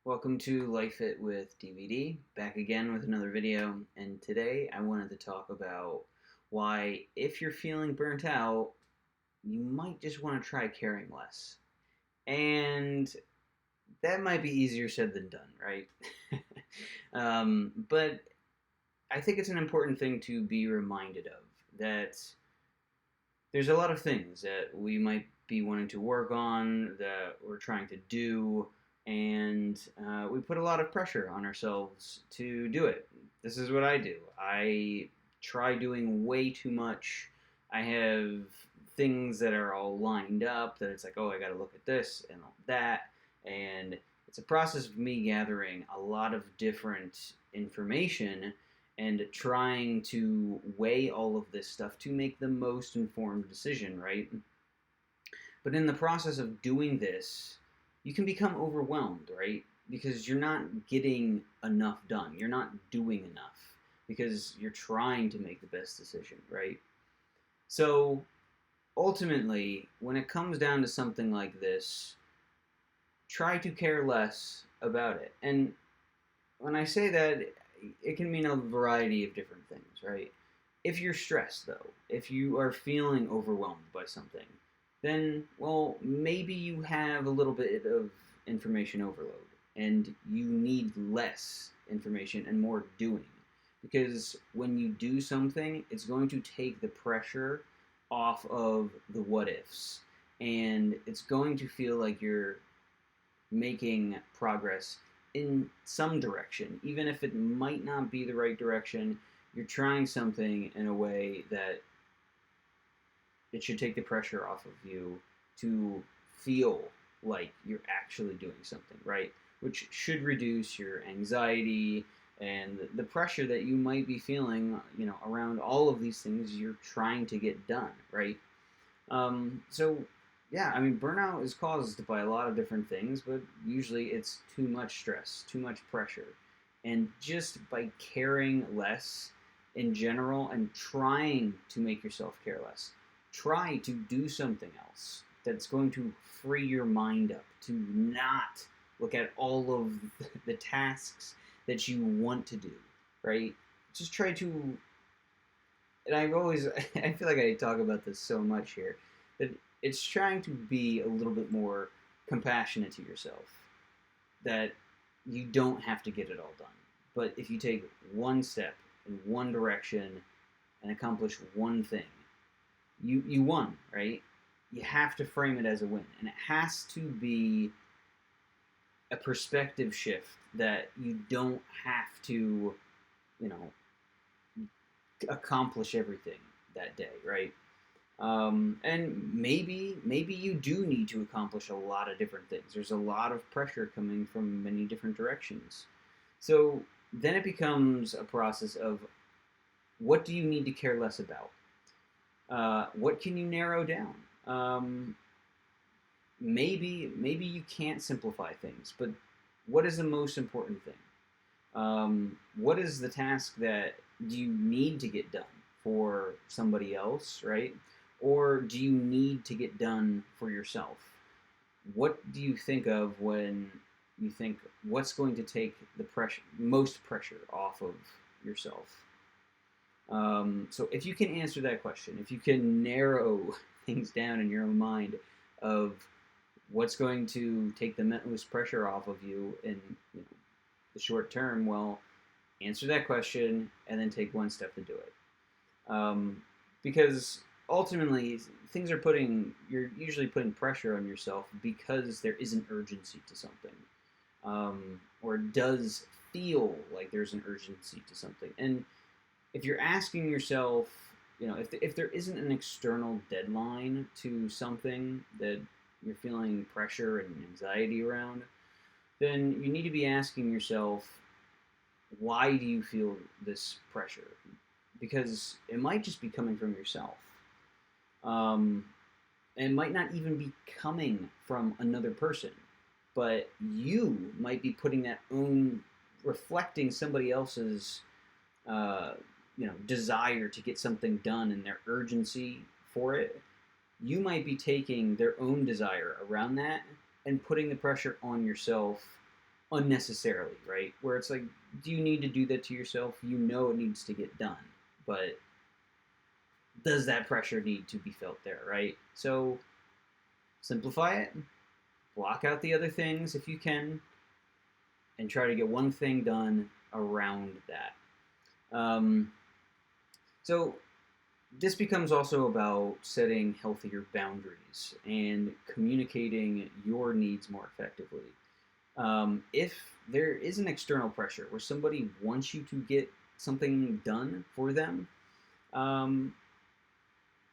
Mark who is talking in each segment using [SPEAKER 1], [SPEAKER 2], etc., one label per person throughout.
[SPEAKER 1] Welcome to Life It with DVD, back again with another video, and today I wanted to talk about why, if you're feeling burnt out, you might just want to try caring less. And that might be easier said than done, right? But I think it's an important thing to be reminded of that there's a lot of things that we might be wanting to work on, that we're trying to do, and we put a lot of pressure on ourselves to do it. This is what I do. I try doing way too much. I have things that are all lined up that it's like, oh, I got to look at this and that. And it's a process of me gathering a lot of different information and trying to weigh all of this stuff to make the most informed decision, right? But in the process of doing this, you can become overwhelmed, right? Because you're not getting enough done. You're not doing enough because you're trying to make the best decision, right? So ultimately, when it comes down to something like this, try to care less about it. And when I say that, it can mean a variety of different things, right? If you're stressed, though, if you are feeling overwhelmed by something, then, well, maybe you have a little bit of information overload and you need less information and more doing. Because when you do something, it's going to take the pressure off of the what ifs. And it's going to feel like you're making progress in some direction, even if it might not be the right direction. You're trying something in a way that it should take the pressure off of you to feel like you're actually doing something, right? Which should reduce your anxiety and the pressure that you might be feeling, around all of these things you're trying to get done, right? So yeah, I mean, burnout is caused by a lot of different things, but usually it's too much stress, too much pressure. And just by caring less in general and trying to make yourself care less, try to do something else that's going to free your mind up to not look at all of the tasks that you want to do, right? Just try to, and I feel like I talk about this so much here, that it's trying to be a little bit more compassionate to yourself, that you don't have to get it all done. But if you take one step in one direction and accomplish one thing, you won, right? You have to frame it as a win. And it has to be a perspective shift that you don't have to, you know, accomplish everything that day, right? And maybe you do need to accomplish a lot of different things. There's a lot of pressure coming from many different directions. So then it becomes a process of what do you need to care less about? What can you narrow down? Maybe you can't simplify things, but what is the most important thing? What is the task that you need to get done for somebody else, right? Or do you need to get done for yourself? What do you think of when you think what's going to take the most pressure off of yourself? So if you can answer that question, if you can narrow things down in your own mind of what's going to take the most pressure off of you in the short term, well, answer that question and then take one step to do it. Because ultimately, you're usually putting pressure on yourself because there is an urgency to something, or it does feel like there's an urgency to something. And if you're asking yourself, if there isn't an external deadline to something that you're feeling pressure and anxiety around, then you need to be asking yourself, why do you feel this pressure? Because it might just be coming from yourself. And it might not even be coming from another person, but you might be putting reflecting somebody else's, desire to get something done and their urgency for it. You might be taking their own desire around that and putting the pressure on yourself unnecessarily, right? Where it's like, do you need to do that to yourself? You know it needs to get done, but does that pressure need to be felt there, right? So simplify it, block out the other things if you can, and try to get one thing done around that. Um, so this becomes also about setting healthier boundaries and communicating your needs more effectively. If there is an external pressure where somebody wants you to get something done for them, um,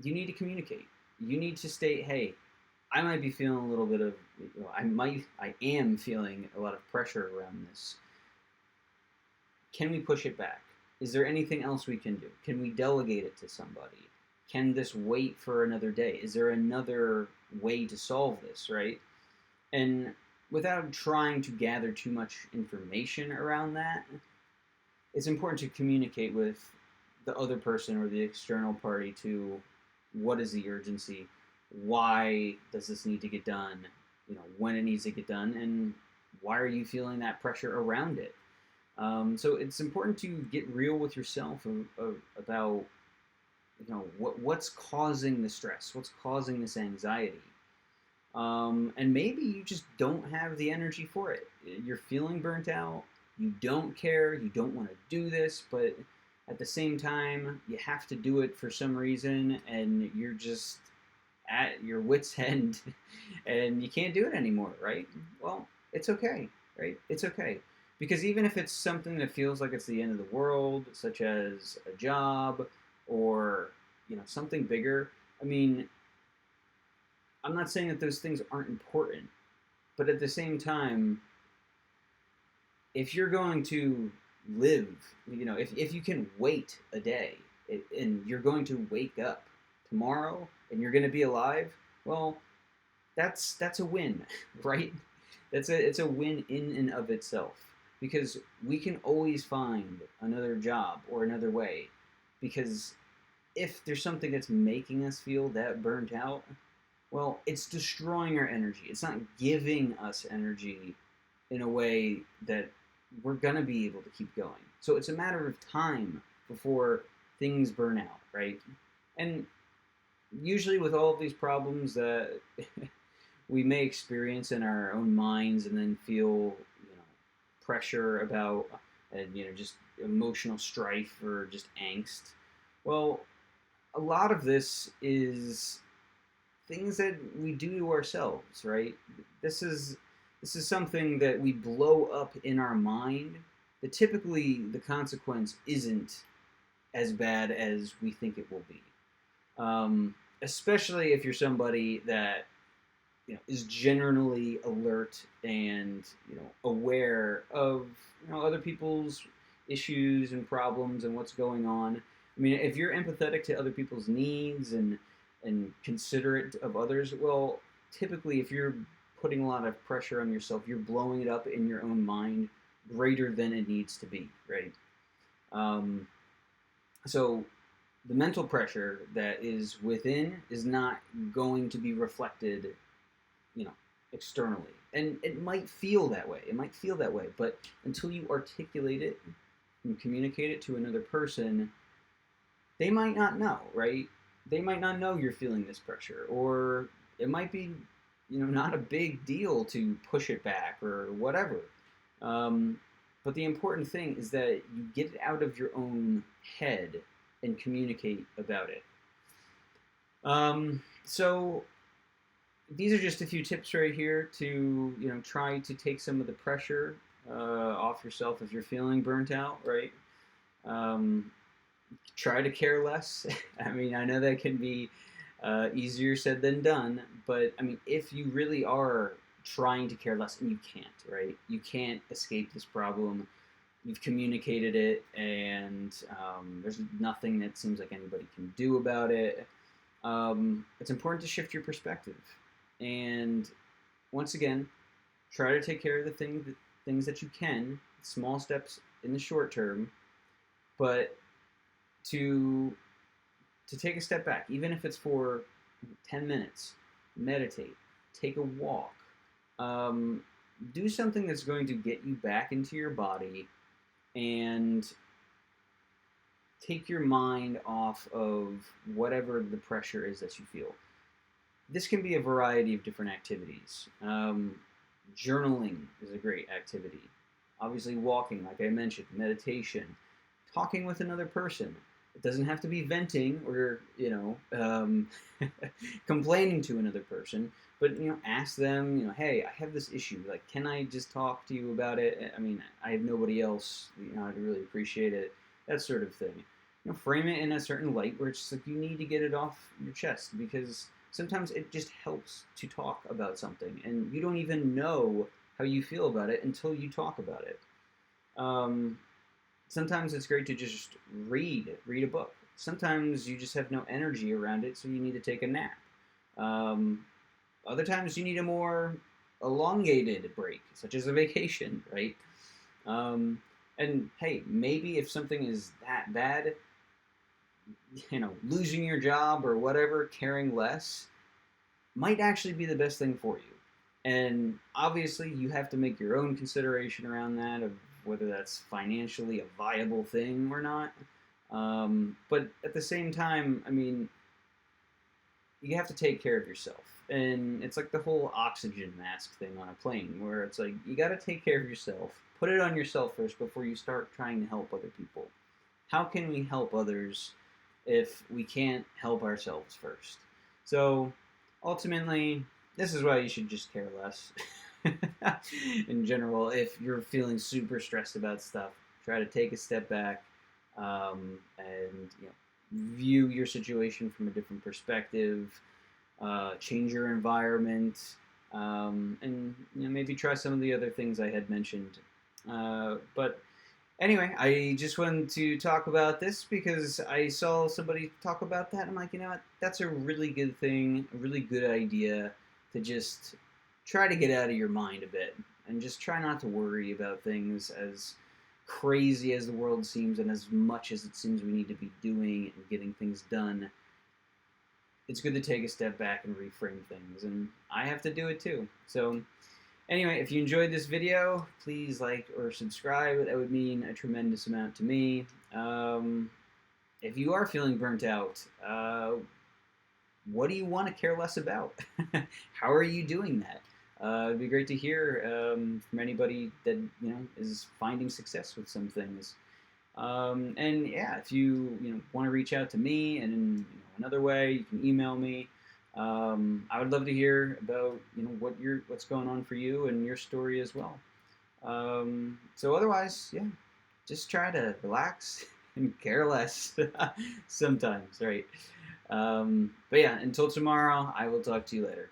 [SPEAKER 1] you need to communicate. You need to state, hey, I might be feeling a little bit of, I am feeling a lot of pressure around this. Can we push it back? Is there anything else we can do? Can we delegate it to somebody? Can this wait for another day? Is there another way to solve this, right? And without trying to gather too much information around that, it's important to communicate with the other person or the external party to what is the urgency, why does this need to get done, when it needs to get done, and why are you feeling that pressure around it. So it's important to get real with yourself about what's causing the stress, what's causing this anxiety. And maybe you just don't have the energy for it. You're feeling burnt out. You don't care. You don't want to do this, but at the same time, you have to do it for some reason, and you're just at your wit's end, and you can't do it anymore, right? Well, it's okay, right? It's okay. Because even if it's something that feels like it's the end of the world, such as a job or something bigger, I mean, I'm not saying that those things aren't important, but at the same time, if you're going to live, if you can wait a day and you're going to wake up tomorrow and you're going to be alive, well, that's a win, right? It's a win in and of itself because we can always find another job or another way. Because if there's something that's making us feel that burnt out, well, it's destroying our energy. It's not giving us energy in a way that we're going to be able to keep going. So it's a matter of time before things burn out, right? And usually with all of these problems that we may experience in our own minds and then feel, pressure about, and just emotional strife or just angst. Well, a lot of this is things that we do to ourselves, right? This is something that we blow up in our mind. That typically the consequence isn't as bad as we think it will be. Especially if you're somebody that is generally alert and aware of other people's issues and problems and what's going on. I mean, if you're empathetic to other people's needs and considerate of others, well, typically if you're putting a lot of pressure on yourself, you're blowing it up in your own mind greater than it needs to be, right? Um, so the mental pressure that is within is not going to be reflected, you know, externally. And it might feel that way. It might feel that way, but until you articulate it and communicate it to another person, they might not know, right? They might not know you're feeling this pressure, or it might be, not a big deal to push it back or whatever. Um, but the important thing is that you get it out of your own head and communicate about it. So these are just a few tips right here to try to take some of the pressure off yourself if you're feeling burnt out, right? Um, Try to care less. I mean, I know that can be easier said than done, but I mean, if you really are trying to care less, and you can't, right? You can't escape this problem. You've communicated it, and there's nothing that seems like anybody can do about it. It's important to shift your perspective, and once again, try to take care of the things that you can, small steps in the short term, but to take a step back, even if it's for 10 minutes, meditate, take a walk, do something that's going to get you back into your body and take your mind off of whatever the pressure is that you feel. This can be a variety of different activities. Journaling is a great activity. Obviously, walking, like I mentioned, meditation, talking with another person. It doesn't have to be venting or complaining to another person, but ask them. Hey, I have this issue. Like, can I just talk to you about it? I mean, I have nobody else. I'd really appreciate it. That sort of thing. Frame it in a certain light where it's just like you need to get it off your chest, because sometimes it just helps to talk about something, and you don't even know how you feel about it until you talk about it. Um, Sometimes it's great to just read a book. Sometimes you just have no energy around it, so you need to take a nap. Um, Other times you need a more elongated break, such as a vacation, right? Um, and hey, maybe if something is that bad, losing your job or whatever, caring less, might actually be the best thing for you. And obviously, you have to make your own consideration around that of whether that's financially a viable thing or not. But at the same time, I mean, you have to take care of yourself. And it's like the whole oxygen mask thing on a plane, where it's like you got to take care of yourself, put it on yourself first before you start trying to help other people. How can we help others if we can't help ourselves first? So ultimately, this is why you should just care less. In general, if you're feeling super stressed about stuff, try to take a step back, and view your situation from a different perspective. Change your environment, and maybe try some of the other things I had mentioned. But anyway, I just wanted to talk about this because I saw somebody talk about that. I'm like, you know what? That's a really good thing, a really good idea to just try to get out of your mind a bit and just try not to worry about things as crazy as the world seems and as much as it seems we need to be doing and getting things done. It's good to take a step back and reframe things, and I have to do it too. So anyway, if you enjoyed this video, please like or subscribe. That would mean a tremendous amount to me. If you are feeling burnt out, what do you want to care less about? How are you doing that? It'd be great to hear from anybody that is finding success with some things. And yeah, if you want to reach out to me and in another way, you can email me. I would love to hear about what's going on for you and your story as well. So otherwise, yeah, just try to relax and care less sometimes, right? But yeah, until tomorrow, I will talk to you later.